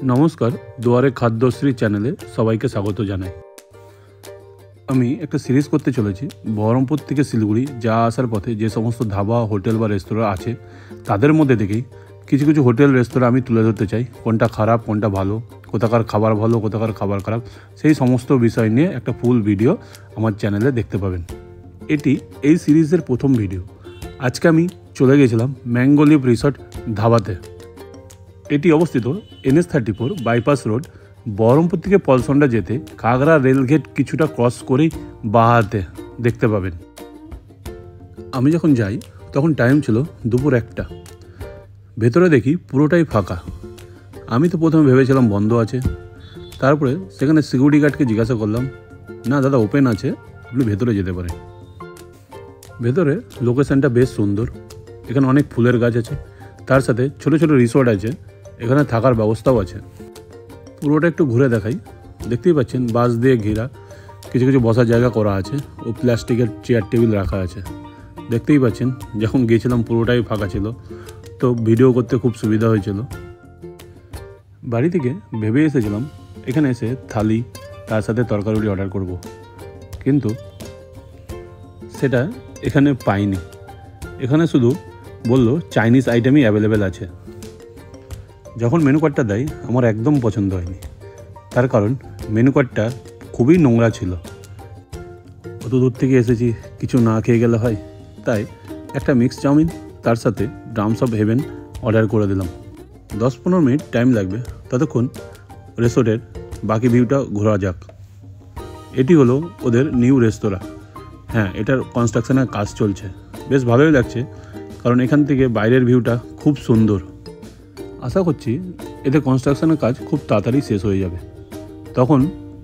नमस्कार दुआरे खाद्यश्री चैनेले सबाइके स्वागत जानाई। आमी एक सीरीज करते चलेছি बहरमपुर থেকে শিলিগুড়ি যা আসার পথে যে সমস্ত ধাবা হোটেল বা রেস্তোরাঁ আছে তাদের মধ্যে থেকেই কিছু কিছু হোটেল রেস্তোরাঁ আমি তুলে ধরতে চাই, কোনটা খারাপ কোনটা ভালো, কোথাকার খাবার ভালো কোথাকার খাবার খারাপ, সেই সমস্ত বিষয় নিয়ে একটা ফুল ভিডিও আমার চ্যানেলে দেখতে পাবেন। এটি এই সিরিজের প্রথম ভিডিও। আজকে আমি চলে গেছিলাম ম্যাঙ্গো লিফ রিসর্ট ধাবাতে। এটি অবস্থিত NH34 বাইপাস রোড, বহরমপুর থেকে পলসন্ডা যেতে কাগড়া রেলগেট কিছুটা ক্রস করেই বাঁ হাতে দেখতে পাবেন। আমি যখন যাই তখন টাইম ছিল দুপুর 1টা। ভেতরে দেখি পুরোটাই ফাঁকা। আমি তো প্রথমে ভেবেছিলাম বন্ধ আছে, তারপরে সেখানে সিকিউরিটি গার্ডকে জিজ্ঞাসা করলাম, না দাদা ওপেন আছে, আপনি ভেতরে যেতে পারেন। ভেতরে লোকেশনটা বেশ সুন্দর, এখানে অনেক ফুলের গাছ আছে, তার সাথে ছোট ছোট রিসোর্ট আছে, এখানে থাকার ব্যবস্থাও আছে। পুরোটা একটু ঘুরে দেখাই। দেখতেই পাচ্ছেন বাঁশ দিয়ে ঘেরা, কিছু কিছু বসার জায়গা করা আছে ও প্লাস্টিকের চেয়ার টেবিল রাখা আছে। দেখতেই পাচ্ছেন যখন গিয়েছিলাম পুরোটাই ফাঁকা ছিল, তো ভিডিও করতে খুব সুবিধা হয়েছিল। বাড়ি থেকে ভেবে এসেছিলাম এখানে এসে থালি তার সাথে তরকারি অর্ডার করব, কিন্তু সেটা এখানে পাইনি। এখানে শুধু বললো চাইনিজ আইটেমই অ্যাভেলেবেল আছে। যখন মেনু কার্ডটা দেয় আমার একদম পছন্দ হয়নি, তার কারণ মেনু কার্ডটা খুবই নোংরা ছিল। অত দূর থেকে এসেছি, কিছু না খেয়ে গেলে হয়, তাই একটা মিক্স চাউমিন তার সাথে ড্রামস অফ হেভেন অর্ডার করে দিলাম। 10-15 মিনিট টাইম লাগবে, ততক্ষণ রিসোর্টের বাকি ভিউটা ঘোরা যাক। এটি হলো ওদের নিউ রেস্তোরাঁ। হ্যাঁ, এটার কনস্ট্রাকশনের কাজ চলছে, বেশ ভালোই লাগছে, কারণ এখান থেকে বাইরের ভিউটা খুব সুন্দর। আশা করছি এতে কনস্ট্রাকশনের কাজ খুব তাড়াতাড়ি শেষ হয়ে যাবে, তখন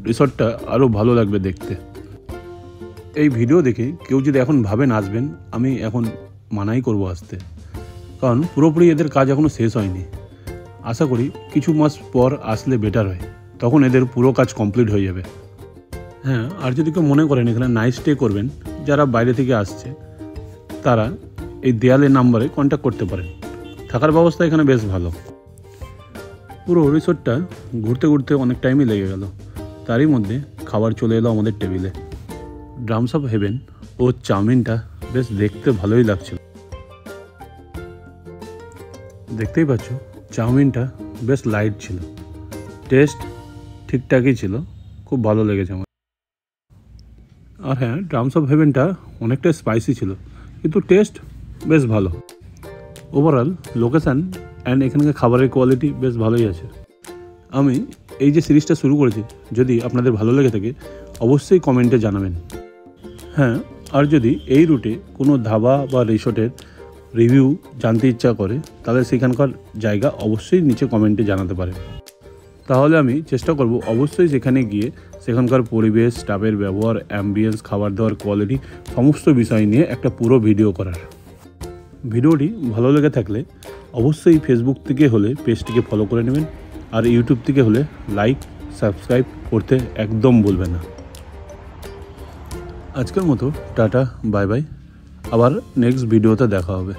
রিসর্টটা আরও ভালো লাগবে দেখতে। এই ভিডিও দেখে কেউ যদি এখন ভাবেন আসবেন, আমি এখন মানাই করব আসতে, কারণ পুরোপুরি এদের কাজ এখনও শেষ হয়নি। আশা করি কিছু মাস পর আসলে বেটার হয়, তখন এদের পুরো কাজ কমপ্লিট হয়ে যাবে। হ্যাঁ, আর যদি কেউ মনে করেন এখানে নাইট স্টে করবেন, যারা বাইরে থেকে আসছে তারা এই দেয়ালের নাম্বারে কন্ট্যাক্ট করতে পারেন। থাকার ব্যবস্থা এখানে বেশ ভালো। পুরো রিসোর্টটা ঘুরতে ঘুরতে অনেক টাইমই লেগে গেল, তারই মধ্যে খাবার চলে এলো আমাদের টেবিলে। ড্রামস অফ হেভেন ও চাউমিনটা বেশ দেখতে ভালোই লাগছিল। দেখতেই পাচ্ছ চাউমিনটা বেশ লাইট ছিল, টেস্ট ঠিকঠাকই ছিল, খুব ভালো লেগেছে আমার। আর হ্যাঁ, ড্রামস অফ হেভেনটা অনেকটা স্পাইসি ছিল, কিন্তু টেস্ট বেশ ভালো। ওভারঅল লোকেশান অ্যান্ড এখানকার খাবারের কোয়ালিটি বেশ ভালোই আছে। আমি এই যে সিরিজটা শুরু করেছি, যদি আপনাদের ভালো লেগে থাকে অবশ্যই কমেন্টে জানাবেন। হ্যাঁ, আর যদি এই রুটে কোনো ধাবা বা রিসোর্টের রিভিউ জানতে ইচ্ছা করে, তাহলে সেখানকার জায়গা অবশ্যই নিচে কমেন্টে জানাতে পারে। তাহলে আমি চেষ্টা করব অবশ্যই সেখানে গিয়ে সেখানকার পরিবেশ, স্টাফের ব্যবহার, অ্যাম্বিয়েন্স, খাবার দাবার কোয়ালিটি সমস্ত বিষয় নিয়ে একটা পুরো ভিডিও করার। ভিডিওটি ভালো লেগে থাকলে অবশ্যই ফেসবুক থেকে হলে পেজটিকে ফলো করে নেবেন, আর ইউটিউব থেকে হলে লাইক সাবস্ক্রাইব করতে একদম ভুলবেন না। আজকের মতো টাটা, বাই বাই, আবার নেক্সট ভিডিওতে দেখা হবে।